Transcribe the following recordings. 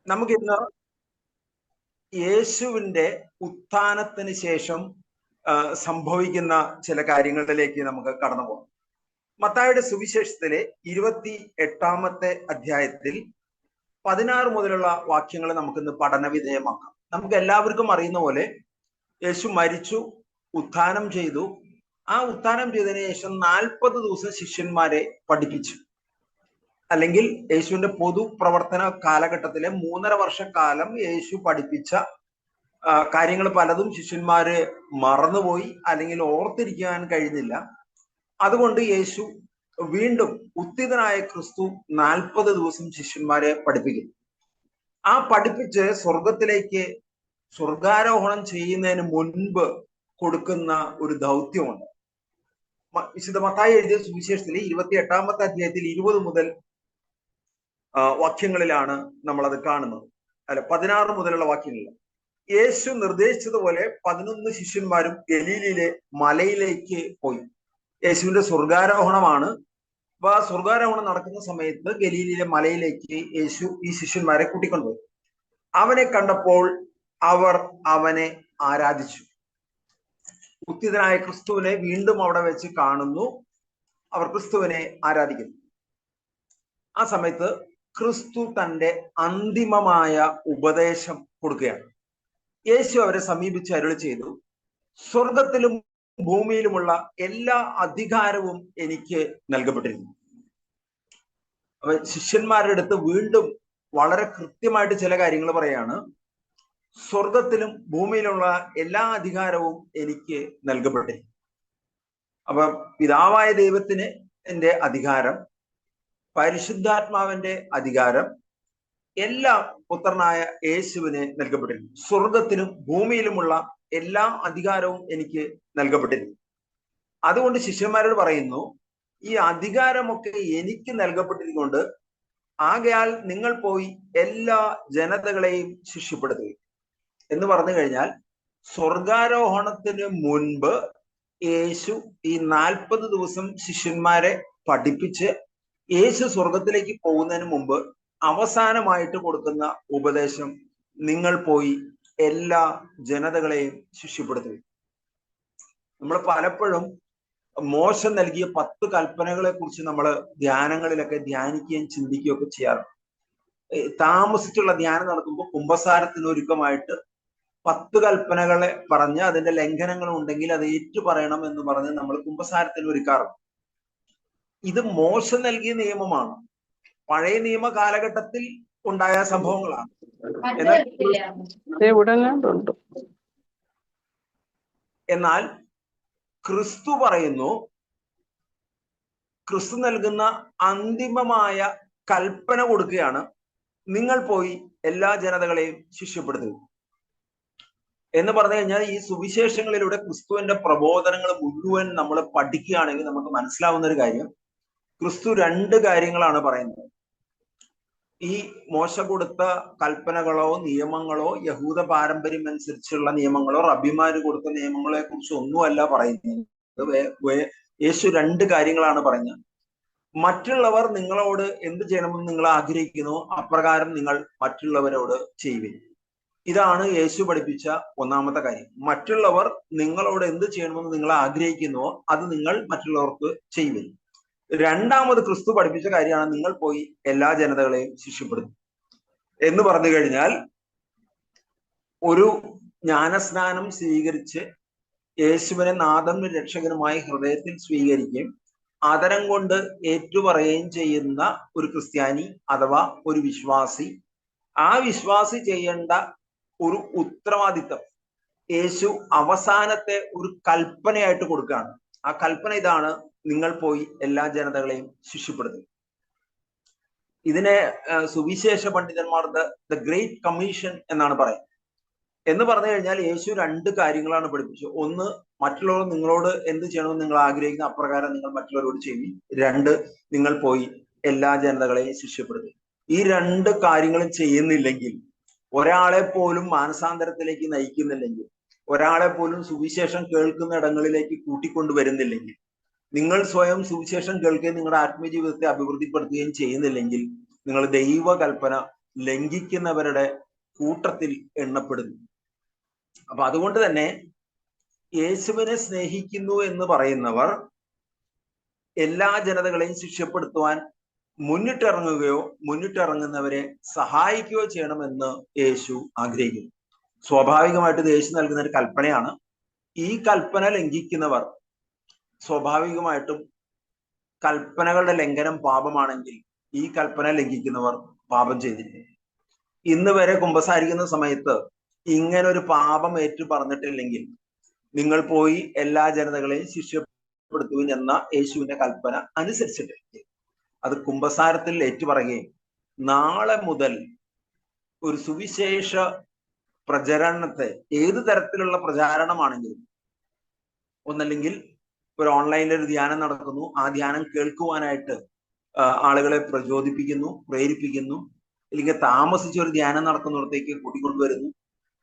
നമുക്കിന്ന് യേശുവിന്റെ ഉത്ഥാനത്തിന് ശേഷം സംഭവിക്കുന്ന ചില കാര്യങ്ങളിലേക്ക് നമുക്ക് കടന്നു പോകാം. മത്തായിയുടെ സുവിശേഷത്തിലെ 28-ാമത്തെ അധ്യായത്തിൽ 16 മുതലുള്ള വാക്യങ്ങൾ നമുക്കിന്ന് പഠന വിധേയമാക്കാം. നമുക്ക് എല്ലാവർക്കും അറിയുന്ന പോലെ യേശു മരിച്ചു, ഉത്ഥാനം ചെയ്തു. ആ ഉത്ഥാനം ചെയ്തതിനു ശേഷം 40 ദിവസം ശിഷ്യന്മാരെ പഠിപ്പിച്ചു. അല്ലെങ്കിൽ യേശുവിന്റെ പൊതുപ്രവർത്തന കാലഘട്ടത്തിലെ 3.5 വർഷക്കാലം യേശു പഠിപ്പിച്ച കാര്യങ്ങൾ പലതും ശിഷ്യന്മാര് മറന്നുപോയി, അല്ലെങ്കിൽ ഓർത്തിരിക്കാൻ കഴിഞ്ഞില്ല. അതുകൊണ്ട് യേശു വീണ്ടും ഉത്ഥിതനായ ക്രിസ്തു 40 ദിവസം ശിഷ്യന്മാരെ പഠിപ്പിക്കുന്നു. ആ പഠിപ്പിച്ച് സ്വർഗാരോഹണം ചെയ്യുന്നതിന് മുൻപ് കൊടുക്കുന്ന ഒരു ദൗത്യമുണ്ട്. വിശുദ്ധ മത്തായി എഴുതിയ സുവിശേഷത്തിലെ 28-ാമത്തെ അധ്യായത്തിൽ 20 മുതൽ വാക്യങ്ങളിലാണ് നമ്മൾ അത് കാണുന്നത്. 16 മുതലുള്ള വാക്യങ്ങളിൽ യേശു നിർദ്ദേശിച്ചതുപോലെ 11 ശിഷ്യന്മാരും ഗലീലയിലെ മലയിലേക്ക് പോയി. യേശുവിന്റെ സ്വർഗാരോഹണമാണ്. അപ്പൊ ആ സ്വർഗാരോഹണം നടക്കുന്ന സമയത്ത് ഗലീലയിലെ മലയിലേക്ക് യേശു ഈ ശിഷ്യന്മാരെ കൂട്ടിക്കൊണ്ടുപോയി. അവനെ കണ്ടപ്പോൾ അവർ അവനെ ആരാധിച്ചു. ഉത്ഥിതനായ ക്രിസ്തുവിനെ വീണ്ടും അവിടെ വെച്ച് കാണുന്നു. അവർ ക്രിസ്തുവിനെ ആരാധിക്കുന്നു. ആ സമയത്ത് ക്രിസ്തു തന്റെ അന്തിമമായ ഉപദേശം കൊടുക്കുകയാണ്. യേശു അവരെ സമീപിച്ച് അരുളി ചെയ്തു, സ്വർഗത്തിലും ഭൂമിയിലുമുള്ള എല്ലാ അധികാരവും എനിക്ക് നൽകപ്പെട്ടിരുന്നു. അപ്പൊ ശിഷ്യന്മാരുടെ അടുത്ത് വീണ്ടും വളരെ കൃത്യമായിട്ട് ചില കാര്യങ്ങൾ പറയാണ്. സ്വർഗത്തിലും ഭൂമിയിലുള്ള എല്ലാ അധികാരവും എനിക്ക് നൽകപ്പെട്ടിരുന്നു. അപ്പൊ പിതാവായ ദൈവത്തിന് എന്റെ അധികാരം, പരിശുദ്ധാത്മാവിന്റെ അധികാരം എല്ലാം പുത്രനായ യേശുവിന് നൽകപ്പെട്ടിരുന്നു. സ്വർഗത്തിലും ഭൂമിയിലുമുള്ള എല്ലാ അധികാരവും എനിക്ക് നൽകപ്പെട്ടിരുന്നു. അതുകൊണ്ട് ശിഷ്യന്മാരോട് പറയുന്നു, ഈ അധികാരമൊക്കെ എനിക്ക് നൽകപ്പെട്ടിരിക്കൊണ്ട് ആകയാൽ നിങ്ങൾ പോയി എല്ലാ ജനതകളെയും ശിഷ്യപ്പെടുത്തുക എന്ന് പറഞ്ഞു കഴിഞ്ഞാൽ, സ്വർഗാരോഹണത്തിന് മുൻപ് യേശു ഈ 40 ദിവസം ശിഷ്യന്മാരെ പഠിപ്പിച്ച് യേശു സ്വർഗത്തിലേക്ക് പോകുന്നതിന് മുമ്പ് അവസാനമായിട്ട് കൊടുക്കുന്ന ഉപദേശം, നിങ്ങൾ പോയി എല്ലാ ജനതകളെയും ശിഷ്യപ്പെടുത്തുക. നമ്മൾ പലപ്പോഴും മോശ നൽകിയ 10 കൽപ്പനകളെ കുറിച്ച് നമ്മൾ ധ്യാനങ്ങളിലൊക്കെ ധ്യാനിക്കുകയും ചിന്തിക്കുകയും ഒക്കെ ചെയ്യാറുണ്ട്. താമസിച്ചുള്ള ധ്യാനം നടക്കുമ്പോൾ കുമ്പസാരത്തിനൊരുക്കമായിട്ട് 10 കൽപ്പനകളെ പറഞ്ഞ് അതിന്റെ ലംഘനങ്ങൾ ഉണ്ടെങ്കിൽ അത് ഏറ്റു പറയണം എന്ന് പറഞ്ഞ് നമ്മൾ കുമ്പസാരത്തിന് ഒരുക്കാറുണ്ട്. ഇത് മോശ നൽകിയ നിയമമാണ്. പഴയ നിയമ കാലഘട്ടത്തിൽ ഉണ്ടായ സംഭവങ്ങളാണ്. എന്നാൽ ക്രിസ്തു പറയുന്നു, ക്രിസ്തു നൽകുന്ന അന്തിമമായ കൽപ്പന കൊടുക്കുകയാണ്, നിങ്ങൾ പോയി എല്ലാ ജനതകളെയും ശിഷ്യപ്പെടുത്തുക എന്ന് പറഞ്ഞു കഴിഞ്ഞാൽ, ഈ സുവിശേഷങ്ങളിലൂടെ ക്രിസ്തുവിന്റെ പ്രബോധനങ്ങൾ മുഴുവൻ നമ്മൾ പഠിക്കുകയാണെങ്കിൽ നമുക്ക് മനസ്സിലാവുന്ന ഒരു കാര്യം, ക്രിസ്തു 2 കാര്യങ്ങളാണ് പറയുന്നത്. ഈ മോശ കൊടുത്ത കൽപ്പനകളോ നിയമങ്ങളോ യഹൂദ പാരമ്പര്യം അനുസരിച്ചുള്ള നിയമങ്ങളോ റബ്ബിമാര് കൊടുത്ത നിയമങ്ങളെ കുറിച്ച് ഒന്നുമല്ല പറയുന്നത്. യേശു 2 കാര്യങ്ങളാണ് പറയുന്നത്. മറ്റുള്ളവർ നിങ്ങളോട് എന്ത് ചെയ്യണമെന്ന് നിങ്ങൾ ആഗ്രഹിക്കുന്നു, അപ്രകാരം നിങ്ങൾ മറ്റുള്ളവരോട് ചെയ്യുവിൻ. ഇതാണ് യേശു പഠിപ്പിച്ച 1-ാമത്തെ കാര്യം. മറ്റുള്ളവർ നിങ്ങളോട് എന്ത് ചെയ്യണമെന്ന് നിങ്ങൾ ആഗ്രഹിക്കുന്നുവോ അത് നിങ്ങൾ മറ്റുള്ളവർക്ക് ചെയ്യുവിൻ. 2-ാമത് ക്രിസ്തു പഠിപ്പിച്ച കാര്യമാണ്, നിങ്ങൾ പോയി എല്ലാ ജനതകളെയും ശിഷ്യപ്പെടുത്തും എന്ന് പറഞ്ഞു കഴിഞ്ഞാൽ, ഒരു ജ്ഞാനസ്നാനം സ്വീകരിച്ച് യേശുവിനെ നാഥനും രക്ഷകനുമായി ഹൃദയത്തിൽ സ്വീകരിക്കുകയും ആദരം കൊണ്ട് ഏറ്റുപറയുകയും ചെയ്യുന്ന ഒരു ക്രിസ്ത്യാനി അഥവാ ഒരു വിശ്വാസി, ആ വിശ്വാസി ചെയ്യേണ്ട ഒരു ഉത്തരവാദിത്തം യേശു അവസാനത്തെ ഒരു കൽപ്പനയായിട്ട് കൊടുക്കുകയാണ്. ആ കൽപ്പന ഇതാണ്, നിങ്ങൾ പോയി എല്ലാ ജനതകളെയും ശിഷ്യപ്പെടുത്തുക. ഇതിനെ സുവിശേഷ പണ്ഡിതന്മാർ ദ ഗ്രേറ്റ് കമ്മീഷൻ എന്നാണ് പറയുന്നത്. എന്ന് പറഞ്ഞു കഴിഞ്ഞാൽ യേശു 2 കാര്യങ്ങളാണ് പഠിപ്പിച്ചത്. ഒന്ന്, മറ്റുള്ളവർ നിങ്ങളോട് എന്ത് ചെയ്യണമെന്ന് നിങ്ങൾ ആഗ്രഹിക്കുന്ന അപ്രകാരം നിങ്ങൾ മറ്റുള്ളവരോട് ചെയ്യും. 2, നിങ്ങൾ പോയി എല്ലാ ജനതകളെയും ശിഷ്യപ്പെടുത്തുക. ഈ 2 കാര്യങ്ങളും ചെയ്യുന്നില്ലെങ്കിൽ, ഒരാളെ പോലും മാനസാന്തരത്തിലേക്ക് നയിക്കുന്നില്ലെങ്കിൽ, ഒരാളെ പോലും സുവിശേഷം കേൾക്കുന്ന ഇടങ്ങളിലേക്ക് കൂട്ടിക്കൊണ്ടുവരുന്നില്ലെങ്കിൽ, നിങ്ങൾ സ്വയം സുവിശേഷം കേൾക്കുകയും നിങ്ങളുടെ ആത്മീയ ജീവിതത്തെ അഭിവൃദ്ധിപ്പെടുത്തുകയും ചെയ്യുന്നില്ലെങ്കിൽ, നിങ്ങൾ ദൈവകൽപ്പന ലംഘിക്കുന്നവരുടെ കൂട്ടത്തിൽ എണ്ണപ്പെടുന്നു. അപ്പൊ അതുകൊണ്ട് തന്നെ യേശുവിനെ സ്നേഹിക്കുന്നു എന്ന് പറയുന്നവർ എല്ലാ ജനതകളെയും ശിക്ഷപ്പെടുത്തുവാൻ മുന്നിട്ടിറങ്ങുന്നവരെ സഹായിക്കുകയോ ചെയ്യണമെന്ന് യേശു ആഗ്രഹിക്കുന്നു. സ്വാഭാവികമായിട്ട് ഇത് യേശു നൽകുന്ന ഒരു കൽപ്പനയാണ്. ഈ കൽപ്പന ലംഘിക്കുന്നവർ സ്വാഭാവികമായിട്ടും, കൽപ്പനകളുടെ ലംഘനം പാപമാണെങ്കിൽ ഈ കൽപ്പന ലംഘിക്കുന്നവർ പാപം ചെയ്തിരിക്കുന്നു. ഇന്ന് വരെ കുമ്പസാരിക്കുന്ന സമയത്ത് ഇങ്ങനെ ഒരു പാപം ഏറ്റു പറഞ്ഞിട്ടില്ലെങ്കിൽ നിങ്ങൾ പോയി എല്ലാ ജനതകളെയും ശിക്ഷപ്പെടുത്തുവിൻ എന്ന യേശുവിന്റെ കൽപ്പന അനുസരിച്ചിട്ടില്ലെങ്കിൽ അത് കുമ്പസാരത്തിൽ ഏറ്റുപറയുകയും നാളെ മുതൽ ഒരു സുവിശേഷ പ്രചരണത്തെ, ഏത് തരത്തിലുള്ള പ്രചാരണമാണെങ്കിലും, ഒന്നല്ലെങ്കിൽ ഒരു ഓൺലൈനിൽ ഒരു ധ്യാനം നടക്കുന്നു, ആ ധ്യാനം കേൾക്കുവാനായിട്ട് ആളുകളെ പ്രചോദിപ്പിക്കുന്നു, പ്രേരിപ്പിക്കുന്നു, അല്ലെങ്കിൽ താമസിച്ച് ഒരു ധ്യാനം നടക്കുന്നിടത്തേക്ക് കൂട്ടിക്കൊണ്ടുവരുന്നു,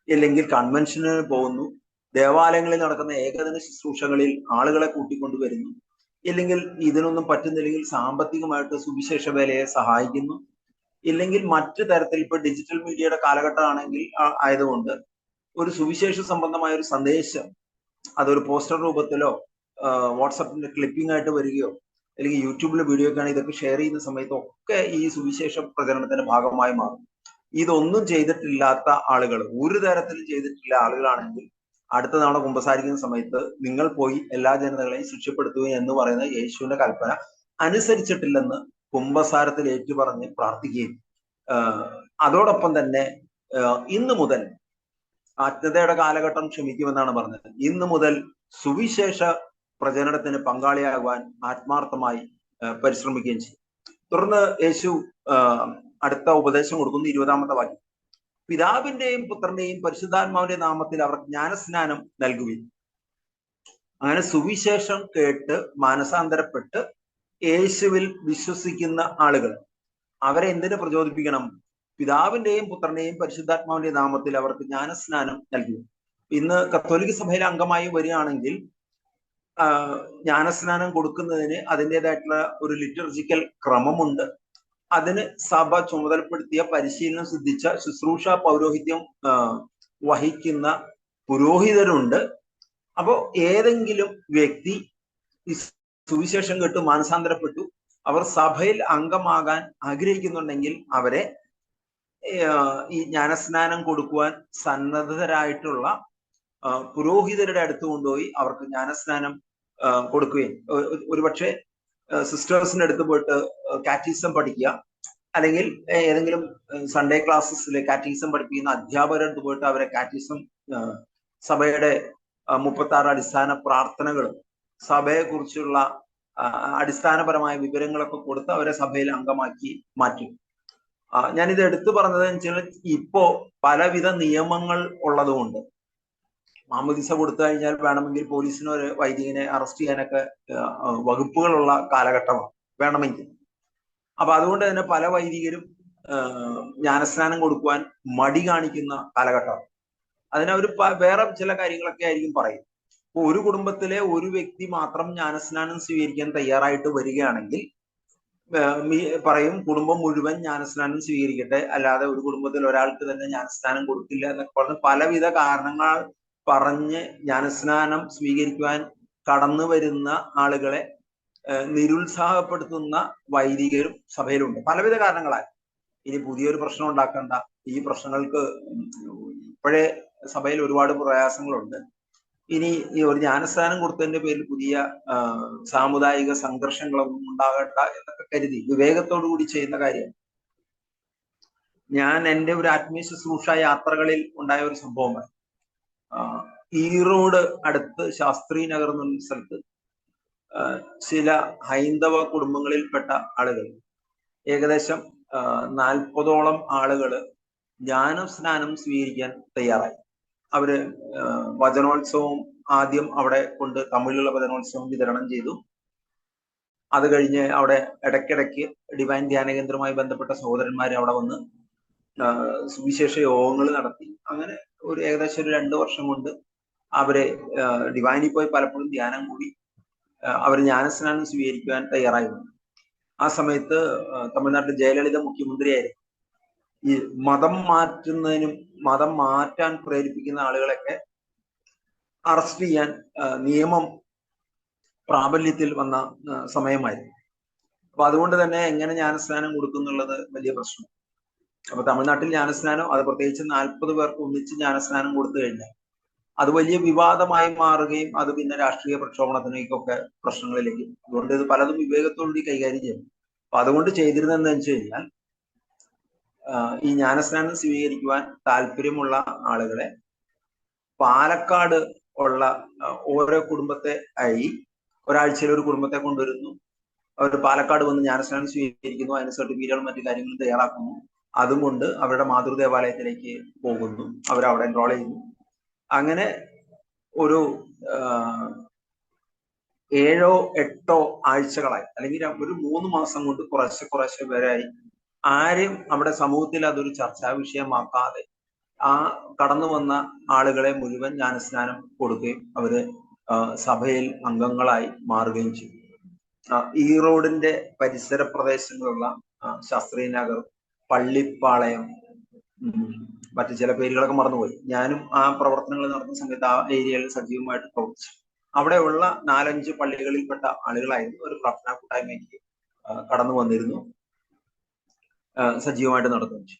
അല്ലെങ്കിൽ കൺവെൻഷന് പോകുന്നു, ദേവാലയങ്ങളിൽ നടക്കുന്ന ഏകദിന ശുശ്രൂഷകളിൽ ആളുകളെ കൂട്ടിക്കൊണ്ടുവരുന്നു, ഇല്ലെങ്കിൽ ഇതിനൊന്നും പറ്റുന്നില്ലെങ്കിൽ സാമ്പത്തികമായിട്ട് സുവിശേഷ വേലയെ സഹായിക്കുന്നു, ഇല്ലെങ്കിൽ മറ്റു തരത്തിൽ ഇപ്പൊ ഡിജിറ്റൽ മീഡിയയുടെ കാലഘട്ടമാണെങ്കിൽ ആയതുകൊണ്ട് ഒരു സുവിശേഷ സംബന്ധമായ ഒരു സന്ദേശം അതൊരു പോസ്റ്റർ രൂപത്തിലോ വാട്സപ്പിന്റെ ക്ലിപ്പിംഗ് ആയിട്ട് വരികയോ അല്ലെങ്കിൽ യൂട്യൂബിലെ വീഡിയോ ഒക്കെ ആണെങ്കിൽ ഇതൊക്കെ ഷെയർ ചെയ്യുന്ന സമയത്തൊക്കെ ഈ സുവിശേഷ പ്രചരണത്തിന്റെ ഭാഗമായി മാറും. ഇതൊന്നും ചെയ്തിട്ടില്ലാത്ത ആളുകൾ, ഒരു തരത്തിലും ചെയ്തിട്ടില്ല ആളുകളാണെങ്കിൽ അടുത്ത തവണ കുമ്പസാരിക്കുന്ന സമയത്ത് നിങ്ങൾ പോയി എല്ലാ ജനതകളെയും ശിക്ഷപ്പെടുത്തുക എന്ന് പറയുന്ന യേശുവിന്റെ കൽപ്പന അനുസരിച്ചിട്ടില്ലെന്ന് കുമ്പസാരത്തിൽ ഏറ്റുപറഞ്ഞ് പ്രാർത്ഥിക്കുകയും അതോടൊപ്പം തന്നെ ഇന്ന് മുതൽ ആജ്ഞതയുടെ കാലഘട്ടം ക്ഷമിക്കുമെന്നാണ് പറഞ്ഞത്. ഇന്ന് മുതൽ സുവിശേഷ പ്രചരണത്തിന് പങ്കാളിയാകുവാൻ ആത്മാർത്ഥമായി പരിശ്രമിക്കുകയും ചെയ്യും. തുടർന്ന് യേശു അടുത്ത ഉപദേശം കൊടുക്കുന്നു. 20-ാമത്തെ വാക്യം, പിതാവിന്റെയും പുത്രന്റെയും പരിശുദ്ധാത്മാവിന്റെ നാമത്തിൽ അവർ ജ്ഞാനസ്നാനം നൽകുകയും. അങ്ങനെ സുവിശേഷം കേട്ട് മാനസാന്തരപ്പെട്ട് യേശുവിൽ വിശ്വസിക്കുന്ന ആളുകൾ, അവരെ എന്തിനു പ്രചോദിപ്പിക്കണം? പിതാവിന്റെയും പുത്രന്റെയും പരിശുദ്ധാത്മാവിന്റെ നാമത്തിൽ അവർക്ക് ജ്ഞാനസ്നാനം നൽകുക. ഇന്ന് കത്തോലിക്ക സഭയിലെ അംഗമായി വരികയാണെങ്കിൽ ജ്ഞാനസ്നാനം കൊടുക്കുന്നതിന് അതിൻ്റെതായിട്ടുള്ള ഒരു ലിറ്റർജിക്കൽ ക്രമമുണ്ട്. അതിന് സഭ ചുമതലപ്പെടുത്തിയ പരിശീലനം സിദ്ധിച്ച ശുശ്രൂഷ പൗരോഹിത്യം വഹിക്കുന്ന പുരോഹിതരുണ്ട്. അപ്പോ ഏതെങ്കിലും വ്യക്തി സുവിശേഷം കേട്ട് മാനസാന്തരപ്പെട്ടു, അവർ സഭയിൽ അംഗമാകാൻ ആഗ്രഹിക്കുന്നുണ്ടെങ്കിൽ അവരെ ഈ ജ്ഞാനസ്നാനം കൊടുക്കുവാൻ സന്നദ്ധരായിട്ടുള്ള പുരോഹിതരുടെ അടുത്ത് കൊണ്ടുപോയി അവർക്ക് ജ്ഞാനസ്നാനം കൊടുക്കുകയും, ഒരുപക്ഷെ സിസ്റ്റേഴ്സിന്റെ അടുത്ത് പോയിട്ട് കാറ്റീസം പഠിക്കുക, അല്ലെങ്കിൽ ഏതെങ്കിലും സൺഡേ ക്ലാസ്സസിലെ കാറ്റീസം പഠിപ്പിക്കുന്ന അധ്യാപകരുടെ അടുത്ത് പോയിട്ട് അവരെ കാറ്റീസം, സഭയുടെ 36 അടിസ്ഥാന പ്രാർത്ഥനകളും സഭയെ കുറിച്ചുള്ള അടിസ്ഥാനപരമായ വിവരങ്ങളൊക്കെ കൊടുത്ത് അവരെ സഭയിൽ അംഗമാക്കി മാറ്റും. ഞാനിത് എടുത്തു പറഞ്ഞത് വെച്ചാൽ ഇപ്പോ പലവിധ നിയമങ്ങൾ ഉള്ളതുകൊണ്ട് മാമോദിസ കൊടുത്തു കഴിഞ്ഞാൽ വേണമെങ്കിൽ പോലീസിന് ഒരു വൈദികനെ അറസ്റ്റ് ചെയ്യാനൊക്കെ വകുപ്പുകളുള്ള കാലഘട്ടമാണ് വേണമെങ്കിൽ. അപ്പൊ അതുകൊണ്ട് തന്നെ പല വൈദികരും ജ്ഞാനസ്നാനം കൊടുക്കുവാൻ മടി കാണിക്കുന്ന കാലഘട്ടമാണ്. അതിനവർ വേറെ ചില കാര്യങ്ങളൊക്കെ ആയിരിക്കും പറയും. ഇപ്പൊ ഒരു കുടുംബത്തിലെ ഒരു വ്യക്തി മാത്രം ജ്ഞാനസ്നാനം സ്വീകരിക്കാൻ തയ്യാറായിട്ട് വരികയാണെങ്കിൽ പറയും കുടുംബം മുഴുവൻ ജ്ഞാനസ്നാനം സ്വീകരിക്കട്ടെ, അല്ലാതെ ഒരു കുടുംബത്തിൽ ഒരാൾക്ക് തന്നെ ജ്ഞാനസ്നാനം കൊടുക്കില്ല എന്നൊക്കെ പറഞ്ഞ് പലവിധ കാരണങ്ങൾ പറഞ്ഞ് ജ്ഞാനസ്നാനം സ്വീകരിക്കുവാൻ കടന്നു വരുന്ന ആളുകളെ നിരുത്സാഹപ്പെടുത്തുന്ന വൈദികരും സഭയിലുണ്ട്, പലവിധ കാരണങ്ങളാൽ. ഇനി പുതിയൊരു പ്രശ്നം ഉണ്ടാക്കണ്ട, ഈ പ്രശ്നങ്ങൾക്ക് ഇപ്പോഴേ സഭയിൽ ഒരുപാട് പ്രയാസങ്ങളുണ്ട്, ഇനി ഈ ഒരു ജ്ഞാനസ്നാനം കൊടുത്തതിന്റെ പേരിൽ പുതിയ സാമുദായിക സംഘർഷങ്ങളൊന്നും ഉണ്ടാകണ്ട എന്നൊക്കെ കരുതി വിവേകത്തോടു കൂടി ചെയ്യുന്ന കാര്യം. ഞാൻ എൻ്റെ ഒരു ആത്മീയ ശുശ്രൂഷ യാത്രകളിൽ ഉണ്ടായ ഒരു സംഭവമാണ്. ഈറോഡ് അടുത്ത് ശാസ്ത്രി നഗർ എന്ന സ്ഥലത്ത് ചില ഹൈന്ദവ കുടുംബങ്ങളിൽപ്പെട്ട ആളുകൾ, ഏകദേശം 40ഓളം ആളുകൾ ജ്ഞാനസ്നാനം സ്വീകരിക്കാൻ തയ്യാറായി. അവര് വചനോത്സവം ആദ്യം അവിടെ കൊണ്ട് തമിഴിലുള്ള വചനോത്സവം വിതരണം ചെയ്തു. അത് കഴിഞ്ഞ് അവിടെ ഇടയ്ക്കിടയ്ക്ക് ഡിവൈൻ ധ്യാന കേന്ദ്രവുമായി ബന്ധപ്പെട്ട സഹോദരന്മാർ അവിടെ വന്ന് സുവിശേഷ യോഗങ്ങൾ നടത്തി. അങ്ങനെ ഒരു ഏകദേശം ഒരു 2 വർഷം കൊണ്ട് അവരെ ഡിവൈനിൽ പോയി പലപ്പോഴും ധ്യാനം കൂടി അവർ ജ്ഞാനസ്നാനം സ്വീകരിക്കുവാൻ തയ്യാറായി വന്നു. ആ സമയത്ത് തമിഴ്നാട്ടിൽ ജയലളിത മുഖ്യമന്ത്രിയായിരുന്നു. ഈ മതം മാറ്റുന്നതിനും മതം മാറ്റാൻ പ്രേരിപ്പിക്കുന്ന ആളുകളൊക്കെ അറസ്റ്റ് ചെയ്യാൻ നിയമം പ്രാബല്യത്തിൽ വന്ന സമയമായിരുന്നു. അപ്പൊ അതുകൊണ്ട് തന്നെ എങ്ങനെ ജ്ഞാനസ്നാനം കൊടുക്കുന്നുള്ളത് വലിയ പ്രശ്നം. അപ്പൊ തമിഴ്നാട്ടിൽ ജ്ഞാനസ്നാനം, അത് പ്രത്യേകിച്ച് 40 പേർക്ക് ഒന്നിച്ച് ജ്ഞാനസ്നാനം കൊടുത്തു കഴിഞ്ഞാൽ അത് വലിയ വിവാദമായി മാറുകയും അത് പിന്നെ രാഷ്ട്രീയ പ്രക്ഷോഭണത്തിലേക്കൊക്കെ പ്രശ്നങ്ങളിലേക്ക്. അതുകൊണ്ട് ഇത് പലതും വിവേകത്തോടുകൂടി കൈകാര്യം ചെയ്യും. അപ്പൊ അതുകൊണ്ട് ചെയ്തിരുന്നതെന്ന് വെച്ച് കഴിഞ്ഞാൽ ഈ ജ്ഞാനസ്നാനം സ്വീകരിക്കുവാൻ താല്പര്യമുള്ള ആളുകളെ പാലക്കാട് ഉള്ള ഓരോ കുടുംബത്തെ ഒരാഴ്ചയിൽ ഒരു കുടുംബത്തെ കൊണ്ടുവരുന്നു. അവർ പാലക്കാട് വന്ന് ജ്ഞാനസ്നാനം സ്വീകരിക്കുന്നു, അതിന് സർട്ടിഫിക്കറ്റുകളും മറ്റു കാര്യങ്ങളും തയ്യാറാക്കുന്നു. അതും കൊണ്ട് അവരുടെ മാതൃദേവാലയത്തിലേക്ക് പോകുന്നു, അവരവിടെ എൻറോൾ ചെയ്യുന്നു. അങ്ങനെ ഒരു 7 8 ആഴ്ചകളായി, അല്ലെങ്കിൽ ഒരു 3 മാസം കൊണ്ട് കുറേശ്ശെ പേരായി. ആരും അവിടെ സമൂഹത്തിൽ അതൊരു ചർച്ചാ വിഷയമാക്കാതെ ആ കടന്നു വന്ന ആളുകളെ മുഴുവൻ ജ്ഞാനസ്നാനം കൊടുക്കുകയും അവര് സഭയിൽ അംഗങ്ങളായി മാറുകയും ചെയ്തു. ഈറോഡിന്റെ പരിസര പ്രദേശങ്ങളുള്ള ശാസ്ത്രീയ നഗർ, പള്ളിപ്പാളയം, മറ്റു ചില പേരുകളൊക്കെ മറന്നുപോയി. ഞാനും ആ പ്രവർത്തനങ്ങൾ നടത്തുന്ന സമയത്ത് ആ ഏരിയയിൽ സജീവമായിട്ട് പ്രവർത്തിച്ചു. അവിടെയുള്ള 4-5 പള്ളികളിൽപ്പെട്ട ആളുകളായിരുന്നു ഒരു പ്രാർത്ഥനാ കൂട്ടായ്മയ്ക്ക് കടന്നു വന്നിരുന്നു, സജീവമായിട്ട് നടത്തുന്നു.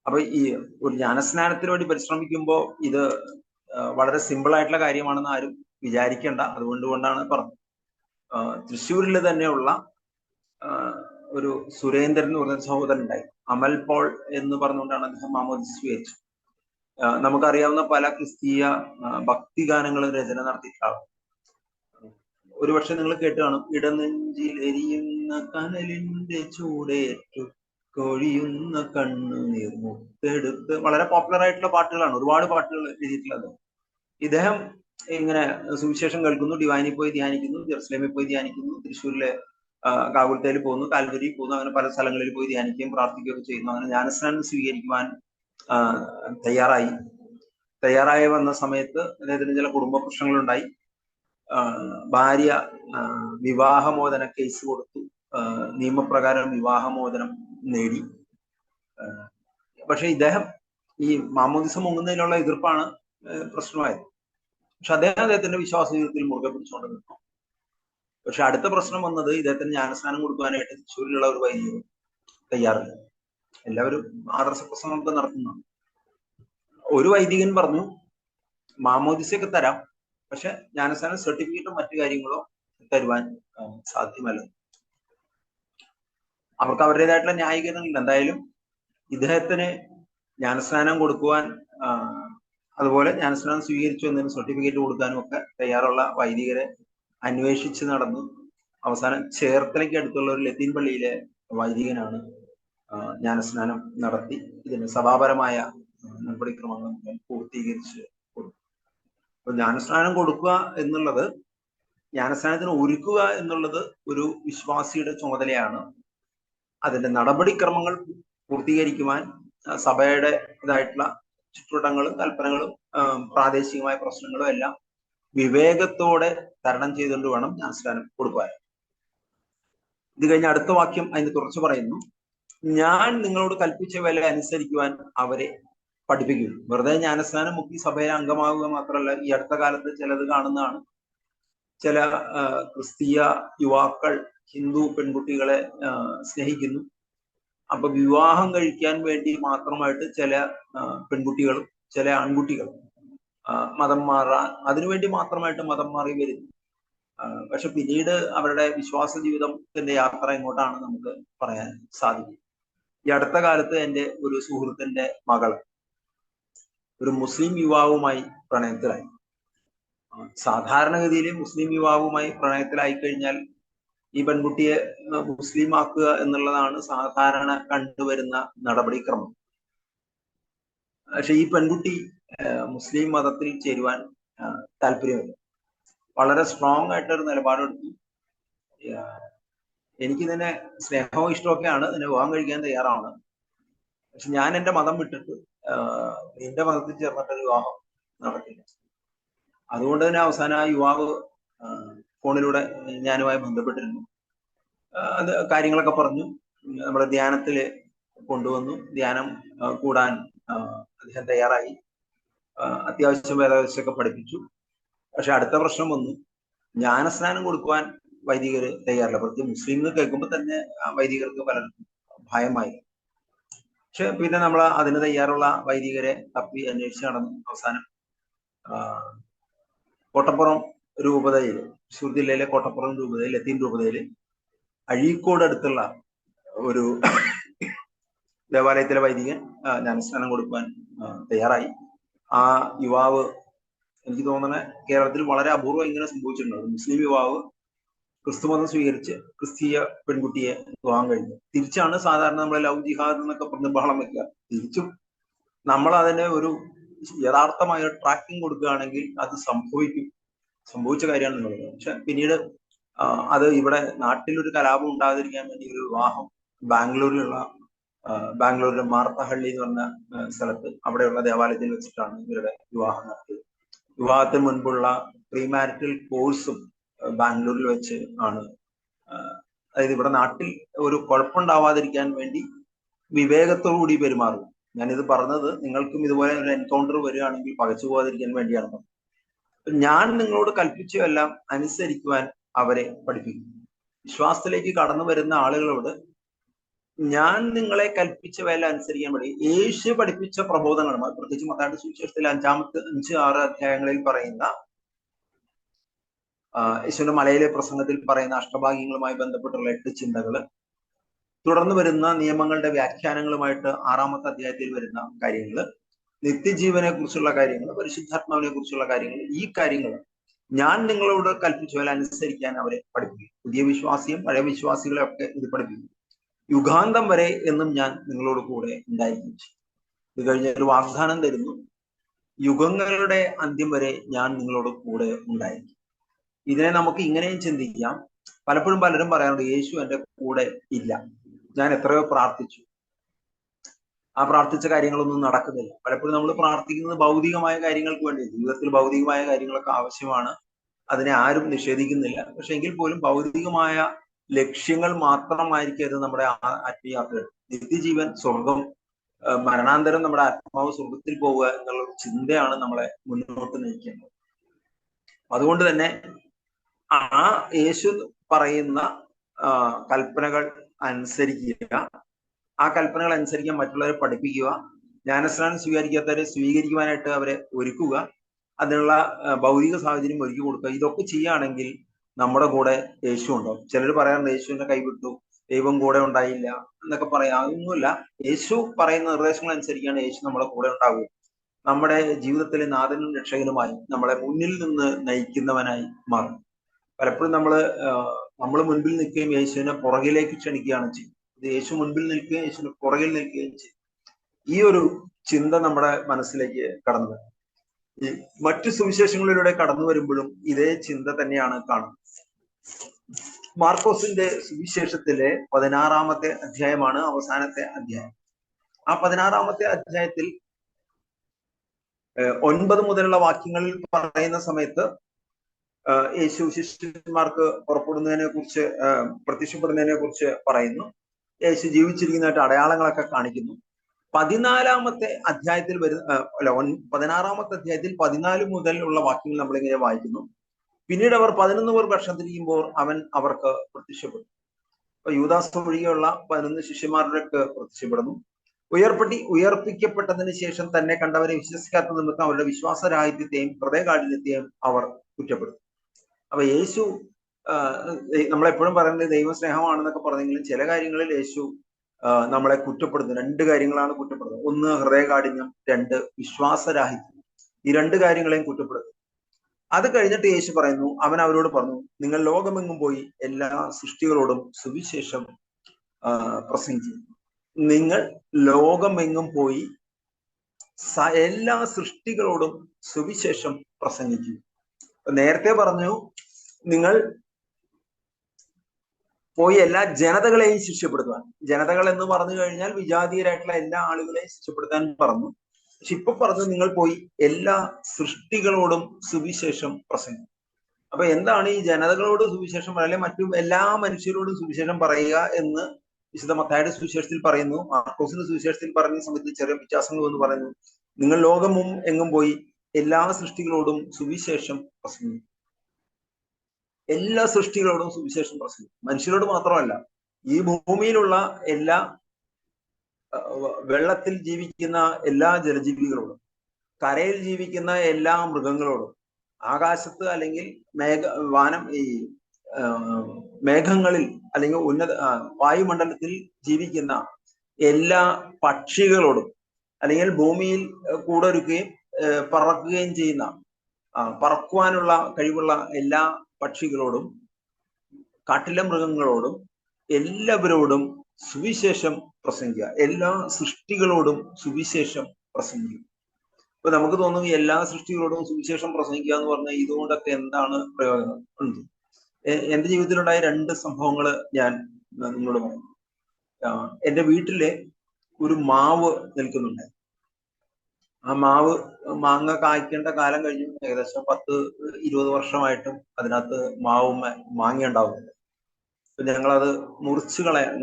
അപ്പൊ ഈ ഒരു ജ്ഞാനസ്നാനത്തിന് വേണ്ടി പരിശ്രമിക്കുമ്പോൾ ഇത് വളരെ സിമ്പിൾ ആയിട്ടുള്ള കാര്യമാണെന്ന് ആരും വിചാരിക്കേണ്ട. അതുകൊണ്ടാണ് പറഞ്ഞത്. തൃശ്ശൂരിൽ തന്നെയുള്ള ഒരു സുരേന്ദ്രൻ എന്ന് പറഞ്ഞ സഹോദരൻ ഉണ്ടായി. അമൽ പോൾ എന്ന് പറഞ്ഞുകൊണ്ടാണ് അദ്ദേഹം മാമോദിസ സ്വീകരിച്ചത്. നമുക്കറിയാവുന്ന പല ക്രിസ്തീയ ഭക്തിഗാനങ്ങളും രചന നടത്തിയിട്ടാണ്. ഒരുപക്ഷെ നിങ്ങൾ കേട്ട് കാണും. ഇടനെഞ്ചിൽ എരിയുന്ന കനലിന്റെ ചൂടേറ്റു കൊഴിയുന്ന കണ്ണുനീർ മുത്തെടുത്ത്, വളരെ പോപ്പുലർ ആയിട്ടുള്ള പാട്ടുകളാണ്. ഒരുപാട് പാട്ടുകൾ എഴുതിയിട്ടുള്ളത്. ഇദ്ദേഹം ഇങ്ങനെ സുവിശേഷം കേൾക്കുന്നു, ഡിവൈനിൽ പോയി ധ്യാനിക്കുന്നു, ജെറുസലേമിൽ പോയി ധ്യാനിക്കുന്നു, തൃശ്ശൂരിലെ കാകുൽത്തയിൽ പോകുന്നു, കാൽവരിയിൽ പോകുന്നു, അങ്ങനെ പല സ്ഥലങ്ങളിൽ പോയി ധ്യാനിക്കുകയും പ്രാർത്ഥിക്കുകയൊക്കെ ചെയ്യുന്നു. അങ്ങനെ ജ്ഞാനസ്നാനം സ്വീകരിക്കുവാൻ തയ്യാറായി വന്ന സമയത്ത് അദ്ദേഹത്തിന് ചില കുടുംബ പ്രശ്നങ്ങളുണ്ടായി. ഭാര്യ വിവാഹമോചന കേസ് കൊടുത്തു, നിയമപ്രകാരം വിവാഹമോചനം നേടി. പക്ഷെ ഇദ്ദേഹം ഈ മാമോദിസ മുങ്ങുന്നതിനുള്ള എതിർപ്പാണ് പ്രശ്നമായത്. പക്ഷെ അദ്ദേഹത്തിന്റെ വിശ്വാസ ജീവിതത്തിൽ മുറുകെ പിടിച്ചുകൊണ്ട് നിന്നു. പക്ഷെ അടുത്ത പ്രശ്നം വന്നത് ഇദ്ദേഹത്തിന് ജ്ഞാനസ്നാനം കൊടുക്കാനായിട്ട് തൃശ്ശൂരിലുള്ള ഒരു വൈദികൻ തയ്യാറില്ല. എല്ലാവരും ആദർശ പ്രസംഗമൊക്കെ നടത്തുന്നതാണ്. ഒരു വൈദികൻ പറഞ്ഞു, മാമോദിസയൊക്കെ തരാം, പക്ഷെ ജ്ഞാനസ്നാനം സർട്ടിഫിക്കറ്റോ മറ്റു കാര്യങ്ങളോ തരുവാൻ സാധ്യമല്ല. അവർക്ക് അവരുടേതായിട്ടുള്ള ന്യായീകരണങ്ങളുണ്ട്. എന്തായാലും ഇദ്ദേഹത്തിന് ജ്ഞാനസ്നാനം കൊടുക്കുവാൻ, അതുപോലെ ജ്ഞാനസ്നാനം സ്വീകരിച്ചു എന്നതിന് സർട്ടിഫിക്കറ്റ് കൊടുക്കാനും ഒക്കെ തയ്യാറുള്ള വൈദികരെ അന്വേഷിച്ച് നടന്നു. അവസാനം ചേർത്തലയ്ക്ക് അടുത്തുള്ള ഒരു ലത്തീൻ പള്ളിയിലെ വൈദികനാണ് ജ്ഞാനസ്നാനം നടത്തി ഇതിന് സഭാപരമായ നടപടിക്രമങ്ങൾ പൂർത്തീകരിച്ച് കൊടുക്കും. അപ്പൊ ജ്ഞാനസ്നാനം കൊടുക്കുക എന്നുള്ളത്, ജ്ഞാനസ്നാനത്തിന് ഒരുക്കുക എന്നുള്ളത് ഒരു വിശ്വാസിയുടെ ചുമതലയാണ്. അതിന്റെ നടപടിക്രമങ്ങൾ പൂർത്തീകരിക്കുവാൻ സഭയുടെ ഇതായിട്ടുള്ള ചുറ്റുവട്ടങ്ങളും കൽപ്പനകളും പ്രാദേശികമായ പ്രശ്നങ്ങളും എല്ലാം വിവേകത്തോടെ തരണം ചെയ്തുകൊണ്ട് വേണം ജ്ഞാനസ്നാനം കൊടുക്കുവാൻ. ഇത് കഴിഞ്ഞ അടുത്ത വാക്യം അതിന് തുറച്ചു പറയുന്നു, ഞാൻ നിങ്ങളോട് കൽപ്പിച്ച വില അനുസരിക്കുവാൻ അവരെ പഠിപ്പിക്കും. വെറുതെ ജ്ഞാനസ്നാനം മുക്കി സഭയിലെ അംഗമാവുക മാത്രമല്ല, ഈ അടുത്ത കാലത്ത് ചിലത് കാണുന്നതാണ്. ചില ക്രിസ്തീയ യുവാക്കൾ ഹിന്ദു പെൺകുട്ടികളെ സ്നേഹിക്കുന്നു. അപ്പൊ വിവാഹം കഴിക്കാൻ വേണ്ടി മാത്രമായിട്ട് ചില പെൺകുട്ടികളും ചില ആൺകുട്ടികളും മതം മാറാൻ അതിനുവേണ്ടി മാത്രമായിട്ട് മതം മാറി വരുന്നു. പക്ഷെ പിന്നീട് അവരുടെ വിശ്വാസ ജീവിതത്തിന്റെ യാത്ര എങ്ങോട്ടാണ് നമുക്ക് പറയാൻ സാധിക്കും. ഈ അടുത്ത കാലത്ത് എൻ്റെ ഒരു സുഹൃത്തിന്റെ മകൾ ഒരു മുസ്ലിം യുവാവുമായി പ്രണയത്തിലായി. സാധാരണഗതിയിൽ മുസ്ലിം യുവാവുമായി പ്രണയത്തിലായി കഴിഞ്ഞാൽ ഈ പെൺകുട്ടിയെ മുസ്ലിം ആക്കുക എന്നുള്ളതാണ് സാധാരണ കണ്ടുവരുന്ന നടപടിക്രമം. പക്ഷെ ഈ പെൺകുട്ടി മുസ്ലിം മതത്തിൽ ചേരുവാൻ താല്പര്യമില്ല. വളരെ സ്ട്രോങ് ആയിട്ടൊരു നിലപാടെടുത്തു. എനിക്കിതിനെ സ്നേഹവും ഇഷ്ടമൊക്കെയാണ്, ഇതിനെ വിവാഹം കഴിക്കാൻ തയ്യാറാണ്, പക്ഷെ ഞാൻ എൻ്റെ മതം വിട്ടിട്ട് നിന്റെ മതത്തിൽ ചേർന്നിട്ടൊരു വിവാഹം നടത്തില്ല. അതുകൊണ്ട് തന്നെ അവസാനം ആ യുവാവ് ഫോണിലൂടെ ഞാനുമായി ബന്ധപ്പെട്ടിരുന്നു. അത് കാര്യങ്ങളൊക്കെ പറഞ്ഞു. നമ്മുടെ ധ്യാനത്തില് കൊണ്ടുവന്നു. ധ്യാനം കൂടാൻ അദ്ദേഹം തയ്യാറായി. അത്യാവശ്യം വേദവശമൊക്കെ പഠിപ്പിച്ചു. പക്ഷെ അടുത്ത പ്രശ്നം വന്നു, ജ്ഞാനസ്നാനം കൊടുക്കുവാൻ വൈദികര് തയ്യാറില്ല. പ്രത്യേകം മുസ്ലിങ്ങൾ കേൾക്കുമ്പോൾ തന്നെ വൈദികർക്ക് പലർക്കും ഭയമായി. പക്ഷെ പിന്നെ നമ്മൾ അതിന് തയ്യാറുള്ള വൈദികരെ തപ്പി അന്വേഷിച്ച് നടന്നു. അവസാനം കോട്ടപ്പുറം രൂപതയിൽ, തൃശ്ശൂർ ജില്ലയിലെ കോട്ടപ്പുറം രൂപതയിൽ, ലത്തീൻ രൂപതയിൽ അഴീക്കോട് അടുത്തുള്ള ഒരു ദേവാലയത്തിലെ വൈദികൻ ജ്ഞാനസ്നാനം കൊടുക്കുവാൻ തയ്യാറായി. ആ യുവാവ്, എനിക്ക് തോന്നുന്നത് കേരളത്തിൽ വളരെ അപൂർവം ഇങ്ങനെ സംഭവിച്ചിട്ടുണ്ട്. ഒരു മുസ്ലിം യുവാവ് ക്രിസ്തുമതം സ്വീകരിച്ച് ക്രിസ്തീയ പെൺകുട്ടിയെ വിവാഹം കഴിഞ്ഞു. തിരിച്ചാണ് സാധാരണ നമ്മൾ ലവ് ജിഹാദ് എന്നൊക്കെ പറഞ്ഞ് ബഹളം വെക്കുക. തിരിച്ചും നമ്മൾ അതിന് ഒരു യഥാർത്ഥമായ ട്രാക്കിംഗ് കൊടുക്കുകയാണെങ്കിൽ അത് സംഭവിച്ച കാര്യമാണ് എന്നുള്ളത്. പക്ഷെ പിന്നീട് അത് ഇവിടെ നാട്ടിലൊരു കലാപം ഉണ്ടാകാതിരിക്കാൻ വേണ്ടി ഒരു വിവാഹം ബാംഗ്ലൂരിലെ മാർത്തഹള്ളി എന്ന് പറഞ്ഞ സ്ഥലത്ത് അവിടെയുള്ള ദേവാലയത്തിൽ വെച്ചിട്ടാണ് ഇവരുടെ വിവാഹം നടത്തിയത്. വിവാഹത്തിന് മുൻപുള്ള പ്രീ മാരിറ്റൽ കോഴ്സും ബാംഗ്ലൂരിൽ വെച്ച് ആണ്. അതായത് ഇവിടെ നാട്ടിൽ ഒരു കുഴപ്പമുണ്ടാവാതിരിക്കാൻ വേണ്ടി വിവേകത്തോടുകൂടി പെരുമാറും. ഞാനിത് പറഞ്ഞത് നിങ്ങൾക്കും ഇതുപോലെ ഒരു എൻകൗണ്ടർ വരികയാണെങ്കിൽ പകച്ചു പോകാതിരിക്കാൻ വേണ്ടിയാണ്. ഞാൻ നിങ്ങളോട് കൽപ്പിച്ചതെല്ലാം അനുസരിക്കുവാൻ അവരെ പഠിപ്പിക്കും. വിശ്വാസത്തിലേക്ക് കടന്നു വരുന്ന ആളുകളോട് ഞാൻ നിങ്ങളെ കൽപ്പിച്ചവയെല്ലാം അനുസരിക്കാൻ വേണ്ടി യേശു പഠിപ്പിച്ച പ്രബോധനങ്ങൾ, പ്രത്യേകിച്ച് മത്തായിയുടെ സുവിശേഷത്തിൽ 5-6 അധ്യായങ്ങളിൽ പറയുന്ന യേശുവിന്റെ മലയിലെ പ്രസംഗത്തിൽ പറയുന്ന അഷ്ടഭാഗ്യങ്ങളുമായി ബന്ധപ്പെട്ടുള്ള 8 ചിന്തകള്, തുടർന്ന് വരുന്ന നിയമങ്ങളുടെ വ്യാഖ്യാനങ്ങളുമായിട്ട് 6-ാമത്തെ അധ്യായത്തിൽ വരുന്ന കാര്യങ്ങള്, നിത്യജീവനെ കുറിച്ചുള്ള കാര്യങ്ങൾ, പരിശുദ്ധാത്മാവിനെ കുറിച്ചുള്ള കാര്യങ്ങൾ, ഈ കാര്യങ്ങൾ ഞാൻ നിങ്ങളോട് കൽപ്പിച്ചവരെ അനുസരിക്കാൻ അവരെ പഠിപ്പിക്കും. പുതിയ വിശ്വാസിയും പഴയ വിശ്വാസികളെ ഒക്കെ ഇത് പഠിപ്പിക്കും. യുഗാന്തം വരെ എന്നും ഞാൻ നിങ്ങളോട് കൂടെ ഉണ്ടായിരിക്കും. ഇത് കഴിഞ്ഞ ഒരു വാഗ്ദാനം തരുന്നു, യുഗങ്ങളുടെ അന്ത്യം വരെ ഞാൻ നിങ്ങളോട് കൂടെ ഉണ്ടായിരിക്കും. ഇതിനെ നമുക്ക് ഇങ്ങനെയും ചിന്തിക്കാം. പലപ്പോഴും പലരും പറയാറുണ്ട്, യേശു എൻ്റെ കൂടെ ഇല്ല, ഞാൻ എത്രയോ പ്രാർത്ഥിച്ചു, ആ പ്രാർത്ഥിച്ച കാര്യങ്ങളൊന്നും നടക്കുന്നില്ല. പലപ്പോഴും നമ്മൾ പ്രാർത്ഥിക്കുന്നത് ഭൗതികമായ കാര്യങ്ങൾക്ക് വേണ്ടി. ജീവിതത്തിൽ ഭൗതികമായ കാര്യങ്ങളൊക്കെ ആവശ്യമാണ്, അതിനെ ആരും നിഷേധിക്കുന്നില്ല. പക്ഷെ എങ്കിൽ പോലും ഭൗതികമായ ലക്ഷ്യങ്ങൾ മാത്രമായിരിക്കരുത് നമ്മുടെ ആത്മീയാത്രകൾ. നിത്യജീവൻ, സ്വർഗം, മരണാന്തരം നമ്മുടെ ആത്മാവ് സ്വർഗത്തിൽ പോവുക എന്നുള്ള ചിന്തയാണ് നമ്മളെ മുന്നോട്ട് നയിക്കുന്നത്. അതുകൊണ്ട് തന്നെ ആ യേശു പറയുന്ന കൽപ്പനകൾ അനുസരിക്കുക, ആ കൽപ്പനകൾ അനുസരിക്കാൻ മറ്റുള്ളവരെ പഠിപ്പിക്കുക, ജ്ഞാനസ്നാനം സ്വീകരിക്കാത്തവരെ സ്വീകരിക്കുവാനായിട്ട് അവരെ ഒരുക്കുക, അതിനുള്ള ഭൗതിക സാഹചര്യം ഒരുക്കി കൊടുക്കുക. ഇതൊക്കെ ചെയ്യുകയാണെങ്കിൽ നമ്മുടെ കൂടെ യേശു ഉണ്ടാവും. ചിലർ പറയാറുണ്ട് യേശുവിനെ കൈവിട്ടു, ദൈവം കൂടെ ഉണ്ടായില്ല എന്നൊക്കെ പറയാം. അതൊന്നുമില്ല. യേശു പറയുന്ന നിർദ്ദേശങ്ങൾ അനുസരിക്കുകയാണ് യേശു നമ്മുടെ കൂടെ ഉണ്ടാവുക. നമ്മുടെ ജീവിതത്തിലെ നാഥനും രക്ഷകനുമായി നമ്മളെ മുന്നിൽ നിന്ന് നയിക്കുന്നവനായി മാറും. പലപ്പോഴും നമ്മൾ മുൻപിൽ നിൽക്കുകയും യേശുവിനെ പുറകിലേക്ക് ക്ഷണിക്കുകയാണ് ചെയ്യും. യേശു മുൻപിൽ നിൽക്കുകയും യേശുവിന് പുറകിൽ നിൽക്കുകയും ചെയ്യും. ഈ ഒരു ചിന്ത നമ്മുടെ മനസ്സിലേക്ക് കടന്നു വരും. ഈ മറ്റു സുവിശേഷങ്ങളിലൂടെ കടന്നു വരുമ്പോഴും ഇതേ ചിന്ത തന്നെയാണ് കാണുന്നത്. മാർക്കോസിന്റെ സുവിശേഷത്തിലെ 16-ാമത്തെ അധ്യായമാണ് അവസാനത്തെ അധ്യായം. ആ 16-ാമത്തെ അധ്യായത്തിൽ 9 മുതലുള്ള വാക്യങ്ങളിൽ പറയുന്ന സമയത്ത് യേശു ശിഷ്യന്മാർക്ക് പുറപ്പെടുന്നതിനെ കുറിച്ച്, പ്രത്യക്ഷപ്പെടുന്നതിനെ കുറിച്ച് പറയുന്നു. യേശു ജീവിച്ചിരിക്കുന്നതായിട്ട് അടയാളങ്ങളൊക്കെ കാണിക്കുന്നു. 14-ാമത്തെ അധ്യായത്തിൽ 16-ാമത്തെ അധ്യായത്തിൽ 14 മുതലുള്ള വാക്യങ്ങൾ നമ്മളിങ്ങനെ വായിക്കുന്നു. പിന്നീട് അവർ 11 വർഷത്തിരിക്കുമ്പോൾ അവൻ അവർക്ക് പ്രത്യക്ഷപ്പെടും. അപ്പൊ യൂദാസ് ഒഴികെയുള്ള 11 ശിഷ്യന്മാർക്ക് പ്രത്യക്ഷപ്പെടുന്നു. ഉയർപ്പിക്കപ്പെട്ടതിന് ശേഷം തന്നെ കണ്ടവരെ വിശ്വസിക്കാത്ത നിമിത്തം അവരുടെ വിശ്വാസരാഹിത്യത്തെയും ഹൃദയകാഠിന്യത്തെയും അവർ കുറ്റപ്പെടുത്തും. അപ്പൊ യേശു, നമ്മളെപ്പോഴും പറയുന്നത് ദൈവസ്നേഹമാണെന്നൊക്കെ പറഞ്ഞെങ്കിലും ചില കാര്യങ്ങളിൽ യേശു നമ്മളെ കുറ്റപ്പെടുത്തുന്നു. 2 കാര്യങ്ങളാണ് കുറ്റപ്പെടുന്നത്. 1 ഹൃദയകാഠിന്യം, 2 വിശ്വാസരാഹിത്യം. ഈ 2 കാര്യങ്ങളെയും കുറ്റപ്പെടുത്തും. അത് കഴിഞ്ഞിട്ട് യേശു പറയുന്നു, അവൻ അവരോട് പറഞ്ഞു, നിങ്ങൾ ലോകമെങ്ങും പോയി എല്ലാ സൃഷ്ടികളോടും സുവിശേഷം പ്രസംഗിക്കും. നിങ്ങൾ ലോകമെങ്ങും പോയി എല്ലാ സൃഷ്ടികളോടും സുവിശേഷം പ്രസംഗിക്കും. നേരത്തെ പറഞ്ഞു, നിങ്ങൾ പോയി എല്ലാ ജനതകളെയും ശിക്ഷപ്പെടുത്താൻ. ജനതകൾ എന്ന് പറഞ്ഞു കഴിഞ്ഞാൽ വിജാതീയരായിട്ടുള്ള എല്ലാ ആളുകളെയും ശിക്ഷപ്പെടുത്താൻ പറഞ്ഞു. പക്ഷെ ഇപ്പൊ പറഞ്ഞു, നിങ്ങൾ പോയി എല്ലാ സൃഷ്ടികളോടും സുവിശേഷം പ്രസംഗിക്കും. അപ്പൊ എന്താണ് ഈ ജനതകളോട് സുവിശേഷം പറയുക, മറ്റു എല്ലാ മനുഷ്യരോടും സുവിശേഷം പറയുക എന്ന് വിശുദ്ധ മത്തായിയുടെ സുവിശേഷത്തിൽ പറയുന്നു, മാർക്കോസിന്റെ സുവിശേഷത്തിൽ പറയുന്ന സമയത്ത് ചെറിയ വ്യത്യാസങ്ങൾ എന്ന് പറയുന്നു. നിങ്ങൾ ലോകമും എങ്ങും പോയി എല്ലാ സൃഷ്ടികളോടും സുവിശേഷം പ്രസംഗിക്കും. എല്ലാ സൃഷ്ടികളോടും സുവിശേഷം പ്രസംഗിക്കും. മനുഷ്യരോട് മാത്രമല്ല, ഈ ഭൂമിയിലുള്ള എല്ലാ വെള്ളത്തിൽ ജീവിക്കുന്ന എല്ലാ ജലജീവികളോടും, കരയിൽ ജീവിക്കുന്ന എല്ലാ മൃഗങ്ങളോടും, ആകാശത്ത് അല്ലെങ്കിൽ മേഘങ്ങളിൽ അല്ലെങ്കിൽ വായുമണ്ഡലത്തിൽ ജീവിക്കുന്ന എല്ലാ പക്ഷികളോടും, അല്ലെങ്കിൽ ഭൂമിയിൽ കൂടൊരുക്കുകയും പറക്കുകയും ചെയ്യുന്ന പറക്കുവാനുള്ള കഴിവുള്ള എല്ലാ പക്ഷികളോടും, കാട്ടിലെ മൃഗങ്ങളോടും, എല്ലാവരോടും സുവിശേഷം പ്രസംഗിക്കുക. എല്ലാ സൃഷ്ടികളോടും സുവിശേഷം പ്രസംഗിക്കുക. ഇപ്പൊ നമുക്ക് തോന്നുന്നു എല്ലാ സൃഷ്ടികളോടും സുവിശേഷം പ്രസംഗിക്കുക എന്ന് പറഞ്ഞാൽ ഇതുകൊണ്ടൊക്കെ എന്താണ് പ്രയോജനം ഉണ്ട്? എന്റെ ജീവിതത്തിലുണ്ടായ 2 സംഭവങ്ങൾ ഞാൻ നിങ്ങളോട് പറയും. എന്റെ വീട്ടിലെ ഒരു മാവ് നിൽക്കുന്നുണ്ട്. ആ മാവ് മാങ്ങ കായ്ക്കേണ്ട കാലം കഴിഞ്ഞു. ഏകദേശം 10-20 വർഷമായിട്ടും അതിനകത്ത് മാങ്ങ ഉണ്ടാവുന്നുണ്ട്. അപ്പൊ ഞങ്ങളത് മുറിച്ചു കളയാൻ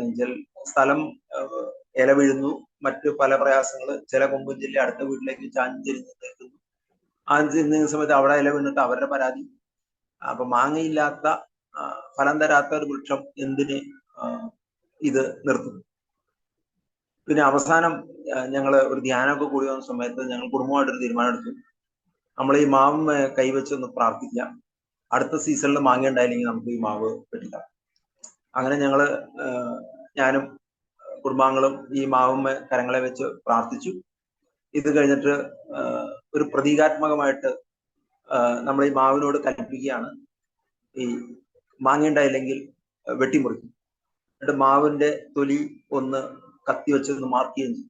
സ്ഥലം ഇല വീഴുന്നു, മറ്റു പല പ്രയാസങ്ങൾ, ചില കൊമ്പും ചില്ല അടുത്ത വീട്ടിലേക്ക് ചാഞ്ചരിഞ്ഞ് നിൽക്കുന്നു. ആ നിൽക്കുന്ന സമയത്ത് അവിടെ ഇല വീണിട്ട് അവരുടെ പരാതി. അപ്പൊ മാങ്ങയില്ലാത്ത ഫലം തരാത്ത ഒരു വൃക്ഷം എന്തിന് ഇത് നിർത്തുന്നു? പിന്നെ അവസാനം ഞങ്ങള് ഒരു ധ്യാനമൊക്കെ കൂടി വന്ന സമയത്ത് ഞങ്ങൾ കുടുംബമായിട്ടൊരു തീരുമാനം എടുത്തു. നമ്മൾ ഈ മാവ് കൈവച്ചൊന്ന് പ്രാർത്ഥിക്കാം, അടുത്ത സീസണിൽ മാങ്ങ ഉണ്ടായില്ലെങ്കിൽ നമുക്ക് ഈ മാവ് വെട്ടിക്കാം. അങ്ങനെ ഞാനും കുടുംബാംഗങ്ങളും ഈ മാവുമ്മ കരങ്ങളെ വെച്ച് പ്രാർത്ഥിച്ചു. ഇത് കഴിഞ്ഞിട്ട് ഒരു പ്രതീകാത്മകമായിട്ട് നമ്മൾ ഈ മാവിനോട് കൽപ്പിക്കുകയാണ്, ഈ മാങ്ങ ഉണ്ടായില്ലെങ്കിൽ വെട്ടിമുറിക്കും. എന്നിട്ട് മാവിന്റെ തൊലി ഒന്ന് കത്തി വെച്ചൊന്ന് മാർക്ക് ചെയ്യുകയും ചെയ്യും.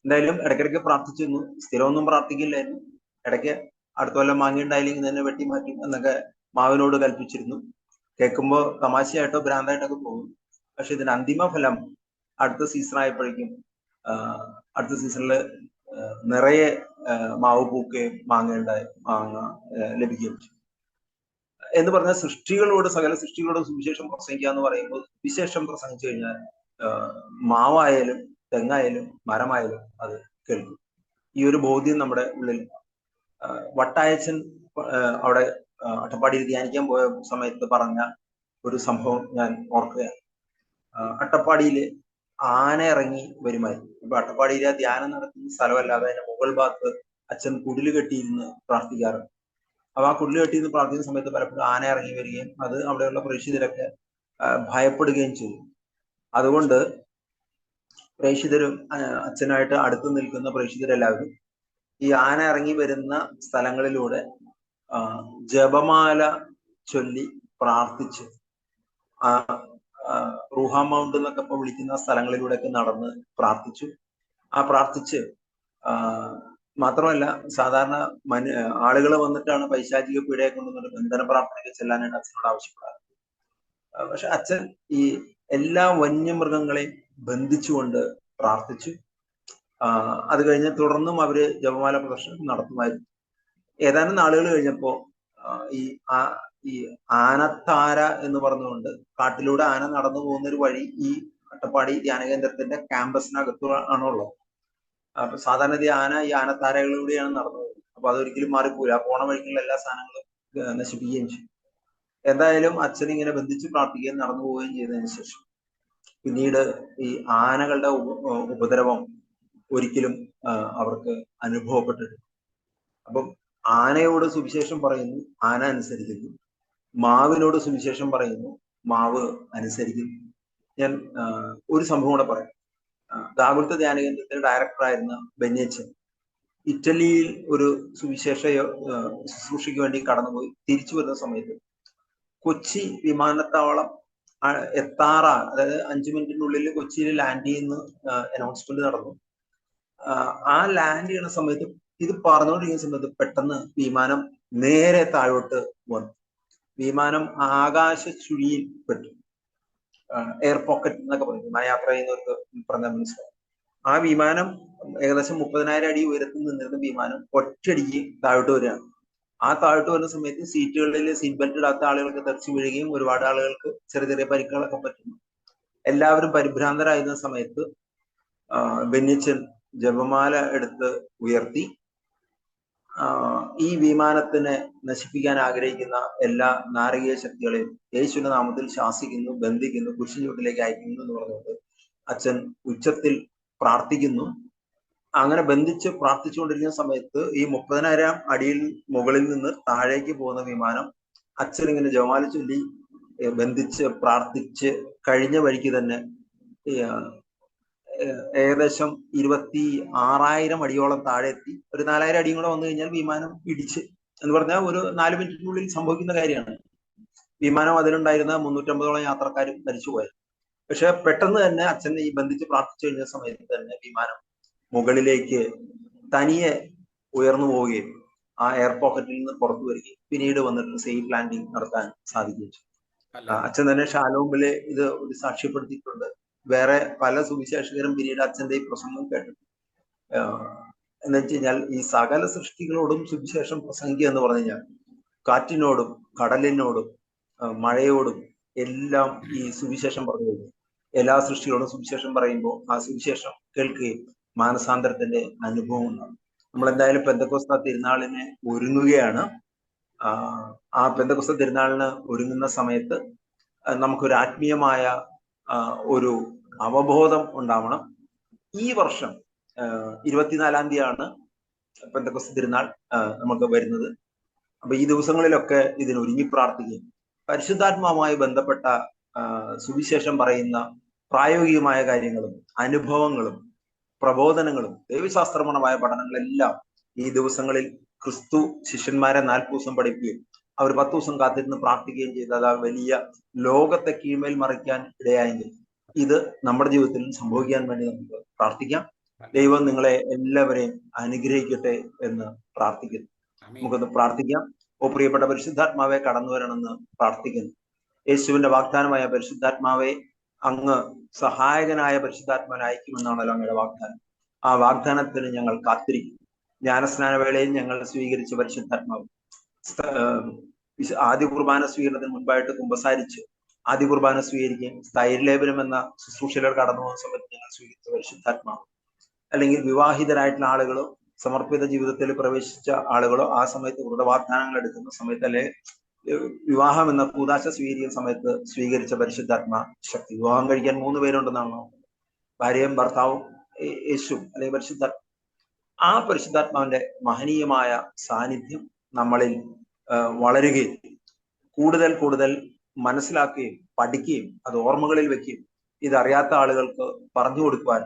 എന്തായാലും ഇടയ്ക്കിടയ്ക്ക് പ്രാർത്ഥിച്ചിരുന്നു. സ്ഥിരമൊന്നും പ്രാർത്ഥിക്കില്ലായിരുന്നു. ഇടയ്ക്ക് അടുത്ത കൊല്ലം മാങ്ങ ഉണ്ടായില്ലെങ്കിൽ തന്നെ വെട്ടി മാറ്റും എന്നൊക്കെ മാവിനോട് കൽപ്പിച്ചിരുന്നു. കേൾക്കുമ്പോൾ തമാശയായിട്ടോ ഭ്രാന്തായിട്ടൊക്കെ പോകും. പക്ഷെ ഇതിന്റെ അന്തിമ ഫലം അടുത്ത സീസൺ ആയപ്പോഴേക്കും അടുത്ത സീസണിൽ നിറയെ മാവ് പൂക്കുകയും മാങ്ങ ലഭിക്കുകയും ചെയ്യും. എന്ന് പറഞ്ഞാൽ സകല സൃഷ്ടികളോടും സുവിശേഷം പ്രസംഗിക്കുക എന്ന് പറയുമ്പോൾ, വിശേഷം പ്രസംഗിച്ചു കഴിഞ്ഞാൽ മാവായാലും തെങ്ങായാലും മരമായാലും അത് കേൾക്കും. ഈ ഒരു ബോധ്യം നമ്മുടെ ഉള്ളിൽ. വട്ടായച്ചൻ അവിടെ അട്ടപ്പാടിയിൽ ധ്യാനിക്കാൻ പോയ സമയത്ത് പറഞ്ഞ ഒരു സംഭവം ഞാൻ ഓർക്കുകയാണ്. അട്ടപ്പാടിയില് ആന ഇറങ്ങി വരുമായിരുന്നു. ഇപ്പൊ അട്ടപ്പാടിയിലെ ധ്യാനം നടത്തുന്ന സ്ഥലമല്ലാതെ അതിന്റെ മുകൾ ഭാഗത്ത് അച്ഛൻ കുടില് കെട്ടിയിരുന്ന് പ്രാർത്ഥിക്കാറുണ്ട്. അപ്പൊ ആ കുടില് കെട്ടിയിരുന്ന് പ്രാർത്ഥിക്കുന്ന സമയത്ത് പലപ്പോഴും ആന ഇറങ്ങി വരികയും അത് അവിടെയുള്ള പ്രേക്ഷിതരൊക്കെ ഭയപ്പെടുകയും ചെയ്തു. അതുകൊണ്ട് പ്രേക്ഷിതരും അച്ഛനായിട്ട് അടുത്ത് നിൽക്കുന്ന പ്രേക്ഷിതരെല്ലാവരും ഈ ആന ഇറങ്ങി വരുന്ന സ്ഥലങ്ങളിലൂടെ ജപമാല ചൊല്ലി പ്രാർത്ഥിച്ച്, റൂഹ മൗണ്ട് എന്നൊക്കെ ഇപ്പൊ വിളിക്കുന്ന സ്ഥലങ്ങളിലൂടെയൊക്കെ നടന്ന് പ്രാർത്ഥിച്ചു. പ്രാർത്ഥിച്ച് മാത്രമല്ല, സാധാരണ ആളുകൾ വന്നിട്ടാണ് പൈശാചിക പീഡയെ കൊണ്ടുവന്നിട്ട് ബന്ധന പ്രാർത്ഥനയ്ക്ക് ചെല്ലാനായിട്ട് അച്ഛനോട് ആവശ്യപ്പെടാറ്. പക്ഷെ അച്ഛൻ ഈ എല്ലാ വന്യമൃഗങ്ങളെയും ബന്ധിച്ചുകൊണ്ട് പ്രാർത്ഥിച്ചു. അത് കഴിഞ്ഞ് തുടർന്നും അവര് ജപമാല പ്രദർശനം നടത്തുമായിരുന്നു. ഏതാനും നാളുകൾ കഴിഞ്ഞപ്പോ ഈ ആനത്താര എന്ന് പറഞ്ഞുകൊണ്ട് കാട്ടിലൂടെ ആന നടന്നു പോകുന്ന ഒരു വഴി ഈ അട്ടപ്പാടി ധ്യാന കേന്ദ്രത്തിന്റെ ക്യാമ്പസിനകത്ത് ആണുള്ളത്. അപ്പൊ സാധാരണ ഈ ആനത്താരകളിലൂടെയാണ് നടന്നു പോകുന്നത്. അപ്പൊ അതൊരിക്കലും മാറിപ്പോയില്ല. പോണ വഴിക്കുള്ള എല്ലാ സാധനങ്ങളും നശിപ്പിക്കുകയും ചെയ്യും. എന്തായാലും അച്ഛൻ ഇങ്ങനെ ബന്ധിച്ച് പ്രാർത്ഥിക്കുകയും നടന്നു പോവുകയും ചെയ്തതിനു ശേഷം പിന്നീട് ഈ ആനകളുടെ ഉപദ്രവം ഒരിക്കലും അവർക്ക് അനുഭവപ്പെട്ടിട്ടില്ല. അപ്പം ആനയോട് സുവിശേഷം പറയുന്നു, ആന അനുസരിക്കുന്നു. മാവിനോട് സുവിശേഷം പറയുന്നു, മാവ് അനുസരിക്കുന്നു. ഞാൻ ഒരു സംഭവം കൂടെ പറയാം. ദാകുൽത്ത ധ്യാന കേന്ദ്രത്തിന്റെ ഡയറക്ടറായിരുന്ന ബെന്യച്ചൻ ഇറ്റലിയിൽ ഒരു സുവിശേഷ ശുശ്രൂഷയ്ക്ക് വേണ്ടി കടന്നുപോയി തിരിച്ചു വരുന്ന സമയത്ത് കൊച്ചി വിമാനത്താവളം എത്താറാണ്, അതായത് 5 മിനിറ്റിനുള്ളിൽ കൊച്ചിയിൽ ലാൻഡ് ചെയ്യുന്ന അനൗൺസ്മെന്റ് നടന്നു. ആ ലാൻഡ് ചെയ്യുന്ന സമയത്ത്, ഇത് പറഞ്ഞുകൊണ്ടിരിക്കുന്ന സമയത്ത് പെട്ടെന്ന് വിമാനം നേരെ താഴോട്ട് വന്നു. വിമാനം ആകാശ ചുഴിയിൽ പെട്ടു. എയർ പോക്കറ്റ് എന്നൊക്കെ പറയും, വിമാനയാത്ര ചെയ്യുന്നവർക്ക് പറഞ്ഞാൽ മനസ്സിലാവും. ആ വിമാനം ഏകദേശം 30,000 അടി ഉയരത്തിൽ നിന്നിരുന്ന വിമാനം ഒറ്റയടിക്ക് താഴോട്ട് വരികയാണ്. ആ താഴോട്ട് വരുന്ന സമയത്ത് സീറ്റുകളിൽ സീറ്റ് ബെൽറ്റ് ഇടാത്ത ആളുകൾക്ക് തെറിച്ചു വീഴുകയും ഒരുപാട് ആളുകൾക്ക് ചെറിയ ചെറിയ പരിക്കുകളൊക്കെ പറ്റുന്നു. എല്ലാവരും പരിഭ്രാന്തരായിരുന്ന സമയത്ത് ബെന്നിച്ചൻ ജപമാല എടുത്ത് ഉയർത്തി ഈ വിമാനത്തിനെ നശിപ്പിക്കാൻ ആഗ്രഹിക്കുന്ന എല്ലാ നാരകീയ ശക്തികളെയും യേശുവിന്റെ നാമത്തിൽ ശാസിക്കുന്നു, ബന്ധിക്കുന്നു, കുരിശുചൂട്ടിലേക്ക് അയക്കുന്നു എന്ന് പറഞ്ഞുകൊണ്ട് അച്ഛൻ ഉച്ചത്തിൽ പ്രാർത്ഥിക്കുന്നു. അങ്ങനെ ബന്ധിച്ച് പ്രാർത്ഥിച്ചുകൊണ്ടിരിക്കുന്ന സമയത്ത് ഈ 30,000 അടിയിൽ മുകളിൽ നിന്ന് താഴേക്ക് പോകുന്ന വിമാനം അച്ഛൻ ഇങ്ങനെ ജപമാല ചൊല്ലി ബന്ധിച്ച് പ്രാർത്ഥിച്ച് കഴിഞ്ഞ വഴിക്ക് തന്നെ ഏകദേശം 26,000 അടിയോളം താഴെ എത്തി. ഒരു 4,000 അടിയും കൂടെ വന്നു കഴിഞ്ഞാൽ വിമാനം ഇടിച്ച് എന്ന് പറഞ്ഞാൽ ഒരു 4 മിനിറ്റിനുള്ളിൽ സംഭവിക്കുന്ന കാര്യമാണ്. വിമാനം അതിലുണ്ടായിരുന്ന 350ഓളം യാത്രക്കാരും മരിച്ചുപോയത്. പക്ഷെ പെട്ടെന്ന് തന്നെ അച്ഛൻ ഈ ബന്ധിച്ച് പ്രാർത്ഥിച്ചു കഴിഞ്ഞ സമയത്ത് തന്നെ വിമാനം മുകളിലേക്ക് തനിയെ ഉയർന്നു പോവുകയും ആ എയർ പോക്കറ്റിൽ നിന്ന് പുറത്തു വരികയും പിന്നീട് വന്നിട്ട് സേഫ് ലാൻഡിങ് നടത്താൻ സാധിക്കുകയും ചെയ്തു. അച്ഛൻ തന്നെ ഷാലോമിലെ ഇത് ഒരു സാക്ഷ്യപ്പെടുത്തിയിട്ടുണ്ട്. വേറെ പല സുവിശേഷകരും പിന്നീട് അച്ഛന്റെ ഈ പ്രസംഗം കേട്ടിട്ടുണ്ട്. എന്ന് വെച്ച് കഴിഞ്ഞാൽ ഈ സകല സൃഷ്ടികളോടും സുവിശേഷം പ്രസംഗിക്കുക എന്ന് പറഞ്ഞു കഴിഞ്ഞാൽ കാറ്റിനോടും കടലിനോടും മഴയോടും എല്ലാം ഈ സുവിശേഷം പറഞ്ഞു കഴിഞ്ഞു. എല്ലാ സൃഷ്ടികളോടും സുവിശേഷം പറയുമ്പോൾ ആ സുവിശേഷം കേൾക്കുകയും മാനസാന്തരത്തിന്റെ അനുഭവം ഉണ്ടാകും. നമ്മൾ എന്തായാലും പെന്തക്കോസ്ത തിരുനാളിനെ ഒരുങ്ങുകയാണ്. ആ പെന്തക്കോസ്ത തിരുനാളിന് ഒരുങ്ങുന്ന സമയത്ത് നമുക്കൊരു ആത്മീയമായ ഒരു അവബോധം ഉണ്ടാവണം. ഈ വർഷം 24-ാം തീയതിയാണ് പെന്തക്കോസ്ത തിരുനാൾ നമുക്ക് വരുന്നത്. അപ്പൊ ഈ ദിവസങ്ങളിലൊക്കെ ഇതിനൊരുങ്ങി പ്രാർത്ഥിക്കുകയും പരിശുദ്ധാത്മാവുമായി ബന്ധപ്പെട്ട സുവിശേഷം പറയുന്ന പ്രായോഗികമായ കാര്യങ്ങളും അനുഭവങ്ങളും പ്രബോധനങ്ങളും ദൈവശാസ്ത്രപരമായ പഠനങ്ങളെല്ലാം ഈ ദിവസങ്ങളിൽ ക്രിസ്തു ശിഷ്യന്മാരെ 40 ദിവസം പഠിക്കുകയും അവർ 10 ദിവസം കാത്തിരുന്ന് പ്രാർത്ഥിക്കുകയും ചെയ്തത് ആ വലിയ ലോകത്തെ കീഴ്മേൽ മറിക്കാൻ ഇടയായെങ്കിൽ ഇത് നമ്മുടെ ജീവിതത്തിൽ സംഭവിക്കാൻ വേണ്ടി നമുക്ക് പ്രാർത്ഥിക്കാം. ദൈവം നിങ്ങളെ എല്ലാവരെയും അനുഗ്രഹിക്കട്ടെ എന്ന് പ്രാർത്ഥിക്കുന്നു. നമുക്കൊന്ന് പ്രാർത്ഥിക്കാം. ഓ പ്രിയപ്പെട്ട പരിശുദ്ധാത്മാവെ, കടന്നു വരണമെന്ന് പ്രാർത്ഥിക്കുന്നു. യേശുവിന്റെ വാഗ്ദാനമായ പരിശുദ്ധാത്മാവെ, അങ്ങ് സഹായകനായ പരിശുദ്ധാത്മാവിനെ അയക്കുമെന്നാണല്ലോ അങ്ങയുടെ വാഗ്ദാനം. ആ വാഗ്ദാനത്തിന് ഞങ്ങൾ കാത്തിരിക്കും. ജ്ഞാനസ്നാന വേളയിൽ ഞങ്ങൾ സ്വീകരിച്ച പരിശുദ്ധാത്മാവ് ആദ്യ കുർബാന സ്വീകരണത്തിന് മുൻപായിട്ട് കുമ്പസാരിച്ച് ആദ്യ കുർബാന സ്വീകരിക്കുകയും സ്ഥൈര്യലേപനം എന്ന ശുശ്രൂഷയിലൂടെ കടന്നു പോകുന്ന സമയത്ത് ഞങ്ങൾ സ്വീകരിച്ച പരിശുദ്ധാത്മാവ്, അല്ലെങ്കിൽ വിവാഹിതരായിട്ടുള്ള ആളുകളോ സമർപ്പിത ജീവിതത്തിൽ പ്രവേശിച്ച ആളുകളോ ആ സമയത്ത് ഇവരുടെ വാഗ്ദാനങ്ങൾ എടുക്കുന്ന സമയത്ത്, അല്ലെ വിവാഹം എന്ന കൂദാശ സ്വീകരിക്കുന്ന സമയത്ത് സ്വീകരിച്ച പരിശുദ്ധാത്മാ ശക്തി. വിവാഹം കഴിക്കാൻ 3 പേരുണ്ടെന്നാണോ? ഭാര്യയും ഭർത്താവും യേശു അല്ലെങ്കിൽ പരിശുദ്ധാത്മ. ആ പരിശുദ്ധാത്മാവിന്റെ മഹനീയമായ സാന്നിധ്യം നമ്മളിൽ വളരുകയും കൂടുതൽ കൂടുതൽ മനസ്സിലാക്കുകയും പഠിക്കുകയും അത് ഓർമ്മകളിൽ വെക്കുകയും ഇതറിയാത്ത ആളുകൾക്ക് പറഞ്ഞു കൊടുക്കുവാൻ,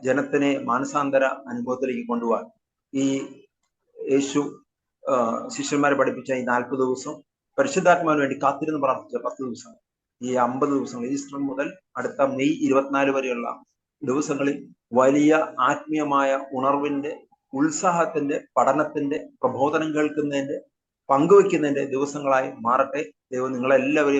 ജനത്തിനെ മാനസാന്തര അനുഭവത്തിലേക്ക് കൊണ്ടുപോകാൻ ഈ യേശു ശിഷ്യന്മാരെ പഠിപ്പിച്ച ഈ 40 ദിവസം പരിശുദ്ധാത്മാവിന് വേണ്ടി കാത്തിരുന്ന് പ്രാർത്ഥിച്ച 10 ദിവസം, ഈ 50 ദിവസങ്ങൾ, ഈസ്റ്റർ മുതൽ അടുത്ത മെയ് 24 വരെയുള്ള ദിവസങ്ങളിൽ വലിയ ആത്മീയമായ ഉണർവിന്റെ, ഉത്സാഹത്തിന്റെ, പഠനത്തിന്റെ, പ്രബോധനം കേൾക്കുന്നതിന്റെ, പങ്കുവെക്കുന്നതിന്റെ ദിവസങ്ങളായി മാറട്ടെ. ദൈവം നിങ്ങളെല്ലാവരെയും